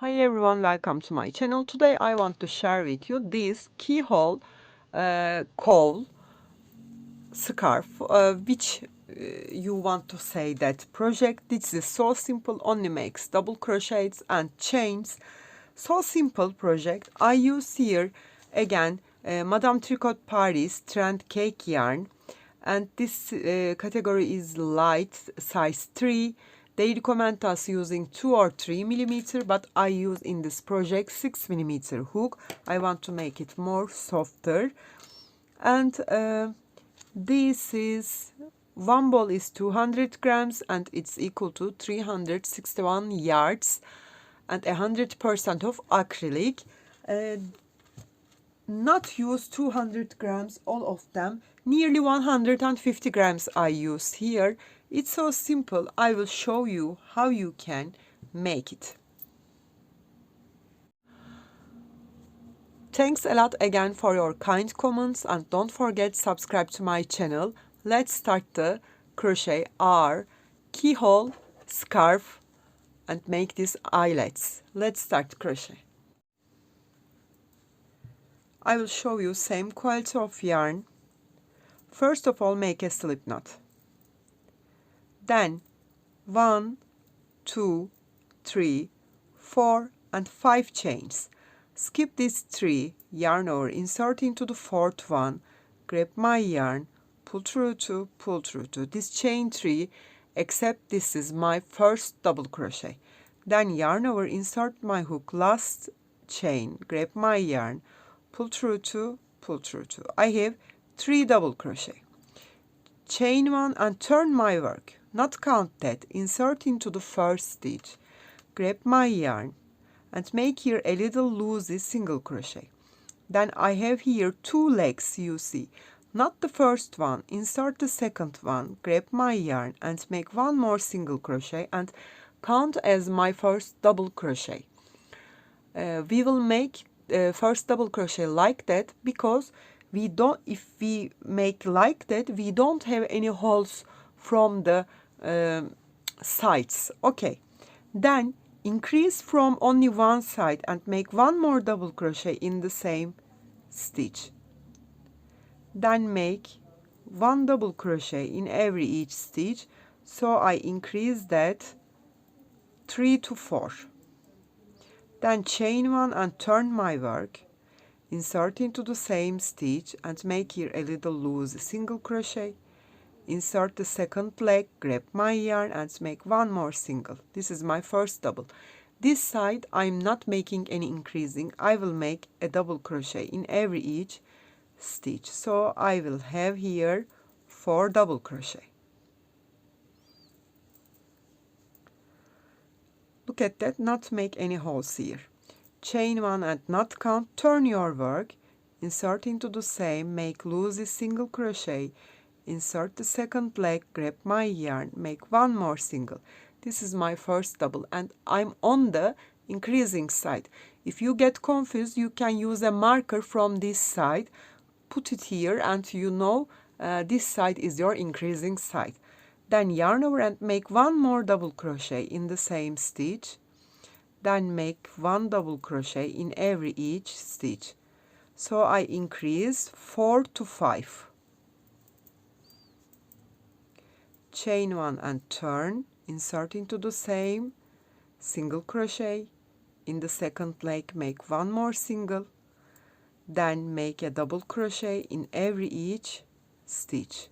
Hi everyone, welcome to my channel. Today I want to share with you this keyhole cowl scarf, which you want to say that project. This is so simple, only makes double crochets and chains. So simple project. I use here again Madame Tricot Paris trend cake yarn, and this category is light, size 3. They recommend us using 2 or 3 millimeter, but I use in this project 6 millimeter hook. I want to make it more softer. And this is one ball is 200 grams and it's equal to 361 yards and 100% of acrylic. Not use 200 grams, all of them. Nearly 150 grams I use here. It's so simple. I will show you how you can make it. Thanks a lot again for your kind comments, and don't forget subscribe to my channel. Let's start the crochet our keyhole scarf and make these eyelets. Let's start crochet. I will show you same quality of yarn. First of all, make a slip knot. Then 1, 2, 3, 4 and 5 chains. Skip these 3, yarn over, insert into the 4th one, grab my yarn, pull through 2, pull through 2. This chain 3, except this is my first double crochet. Then yarn over, insert my hook, last chain, grab my yarn, pull through 2, pull through 2. I have 3 double crochet. Chain 1 and turn my work. Not count that. Insert into the first stitch. Grab my yarn and make here a little loosey single crochet. Then I have here 2 legs, you see. Not the first one. Insert the second one. Grab my yarn and make 1 more single crochet and count as my first double crochet. We will make first double crochet like that because we don't, if we make like that, we don't have any holes from the sides. Okay, then increase from only one side and make 1 more double crochet in the same stitch. Then make 1 double crochet in every each stitch, so I increase that 3 to 4. Then chain 1 and turn my work, insert into the same stitch and make here a little loose single crochet. Insert the second leg, grab my yarn and make 1 more single. This is my first double. This side I'm not making any increasing. I will make a double crochet in every each stitch. So I will have here 4 double crochet. Look at that, not make any holes here. Chain 1 and not count, turn your work, insert into the same, make loosey single crochet, insert the second leg, grab my yarn, make 1 more single. This is my first double and I'm on the increasing side. If you get confused, you can use a marker from this side, put it here, and you know this side is your increasing side. Then yarn over and make 1 more double crochet in the same stitch. Then make 1 double crochet in every each stitch. So I increase 4 to 5. Chain 1 and turn, insert into the same, single crochet. In the second leg make 1 more single. Then make a double crochet in every each stitch.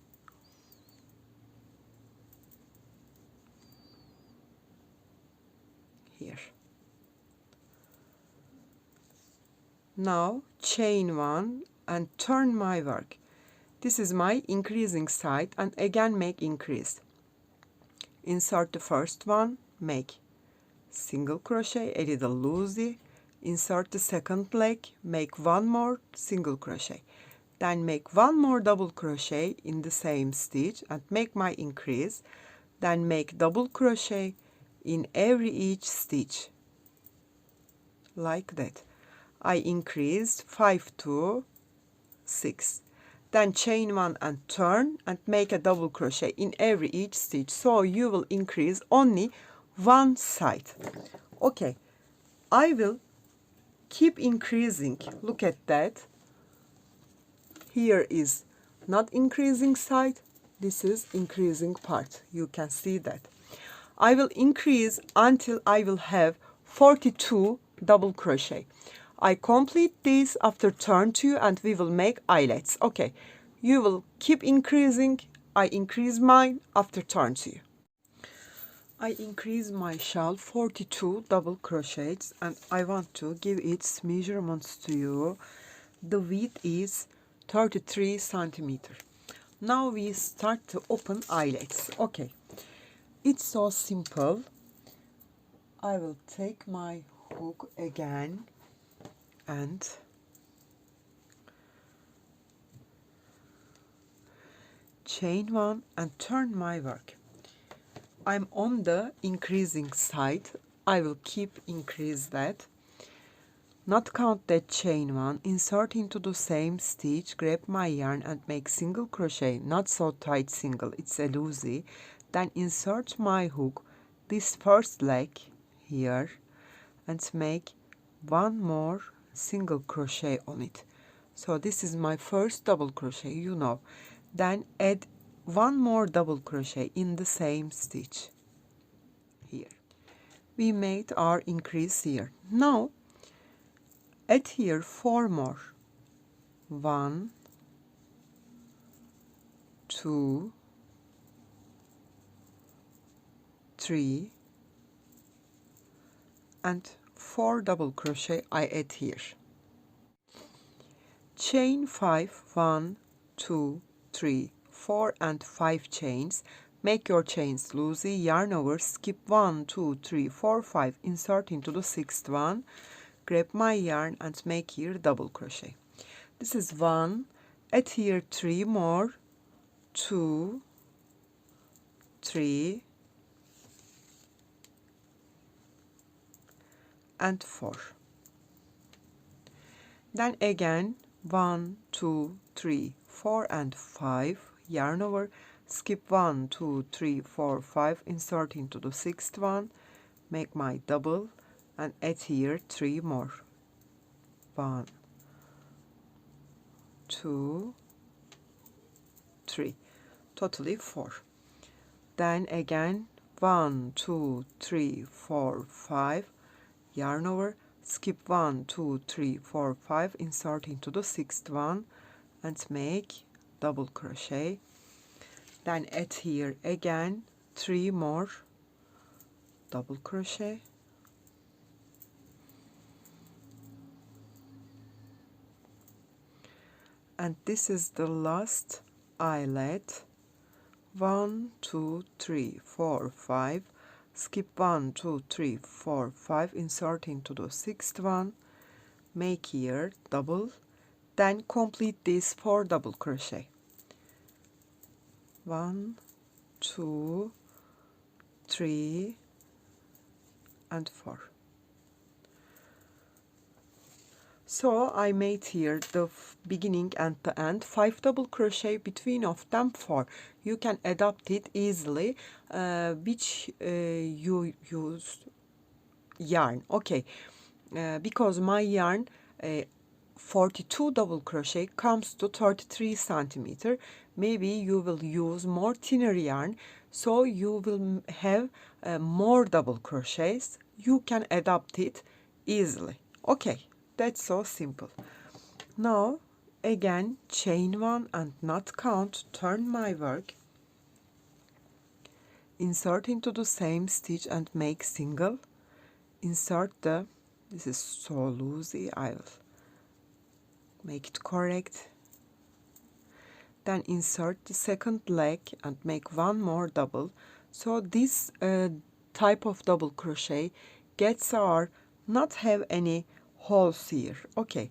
Here. Now chain 1 and turn my work. This is my increasing side and again make increase. Insert the first one, make single crochet, a little loosey. Insert the second leg, make 1 more single crochet. Then make 1 more double crochet in the same stitch and make my increase. Then make double crochet in every each stitch. Like that. I increased 5 to 6. Then chain 1 and turn and make a double crochet in every each stitch. So you will increase only one side. Okay, I will keep increasing. Look at that. Here is not increasing side, this is increasing part. You can see that. I will increase until I will have 42 double crochet. I complete this after turn 2 and we will make eyelets. Okay, you will keep increasing. I increase mine after turn 2. I increase my shawl 42 double crochets and I want to give its measurements to you. The width is 33 centimeter. Now we start to open eyelets. Okay, it's so simple. I will take my hook again and chain 1 and turn my work. I'm on the increasing side. I will keep increase that. Not count that chain 1, insert into the same stitch, grab my yarn and make single crochet, not so tight single, it's a loosey. Then insert my hook, this first leg here, and make one more single crochet on it. So this is my first double crochet, you know. Then add one more double crochet in the same stitch here. We made our increase here. Now add here 4 more. 1, 2, 3, and 4 double crochet I add here. Chain 5, 1, 2, 3, 4 and 5 chains. Make your chains loosey, yarn over, skip 1, 2, 3, 4, 5, insert into the 6th one, grab my yarn and make here double crochet. This is 1, add here 3 more, 2, 3, and 4. Then again 1, 2, 3, 4 and 5, yarn over, skip 1, 2, 3, 4, 5, insert into the 6th one, make my double and add here 3 more. 1, 2, 3, totally 4. Then again 1, 2, 3, 4, 5, yarn over, skip 1, 2, 3, 4, 5, insert into the 6th one and make double crochet. Then add here again 3 more double crochet, and this is the last eyelet. 1, 2, 3, 4, 5, skip 1, 2, 3, 4, 5, insert into the 6th one, make here double, then complete this 4 double crochet. 1, 2, 3, and 4. So I made here the beginning and the end, 5 double crochet, between of them 4. You can adapt it easily, which you use yarn. Okay, because my yarn 42 double crochet comes to 33 centimeter. Maybe you will use more thinner yarn, so you will have more double crochets. You can adapt it easily. Okay, that's so simple. Now again chain 1 and not count, turn my work, insert into the same stitch and make single, insert the, this is so loosey, I will make it correct, then insert the second leg and make one more double. So this type of double crochet gets our not have any holes here. Okay,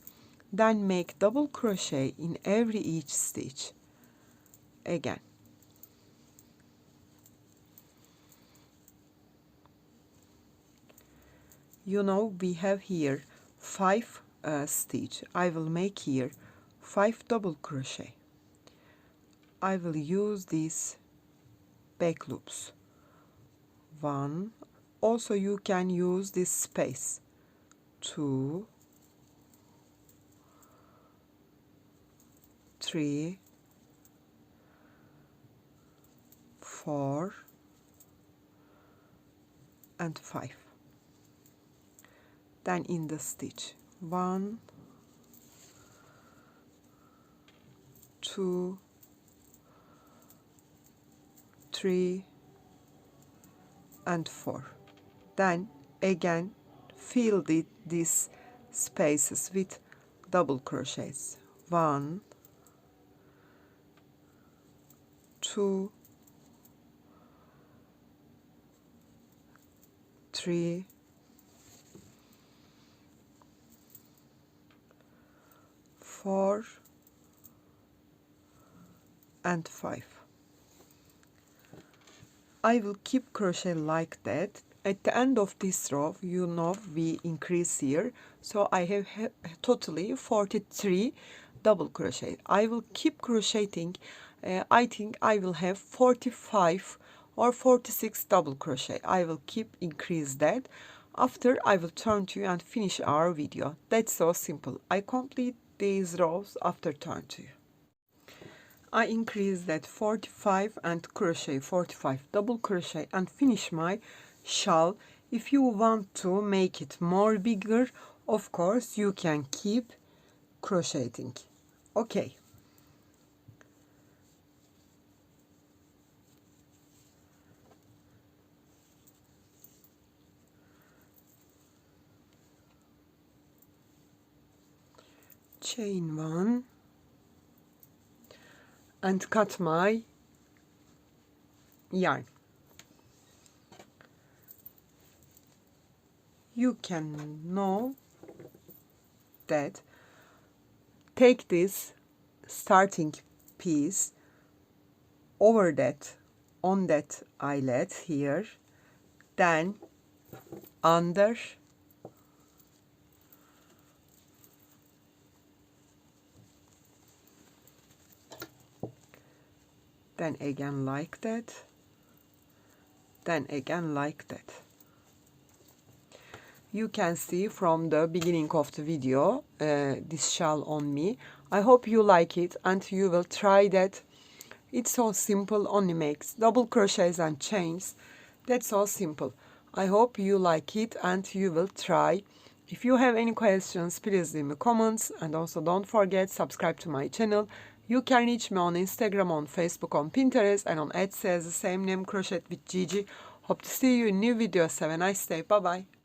then make double crochet in every each stitch again. You know we have here 5 stitch. I will make here 5 double crochet. I will use these back loops. 1. Also you can use this space. 2, 3, 4 and 5. Then in the stitch 1, 2, 3 and 4. Then again fill these spaces with double crochets. 1, 2, 3, 4 and 5. I will keep crochet like that. At the end of this row, you know, we increase here, so I have totally 43 double crochet. I will keep crocheting. I think I will have 45 or 46 double crochet. I will keep increase that. After, I will turn to you and finish our video. That's so simple. I complete these rows after turn to you. I increase that 45 and crochet 45 double crochet and finish my shawl. If you want to make it more bigger, of course you can keep crocheting. Okay. Chain 1 and cut my yarn. You can know that take this starting piece over that, on that eyelet here, then under, then again like that, then again like that. You can see from the beginning of the video this shawl on me. I hope you like it and you will try that. It's so simple, only makes double crochets and chains. That's so simple. I hope you like it and you will try. If you have any questions, please leave me comments, and also don't forget subscribe to my channel. You can reach me on Instagram, on Facebook, on Pinterest, and on Etsy as the same name, Crochet with Gigi. Hope to see you in new videos. Have a nice day. Bye bye.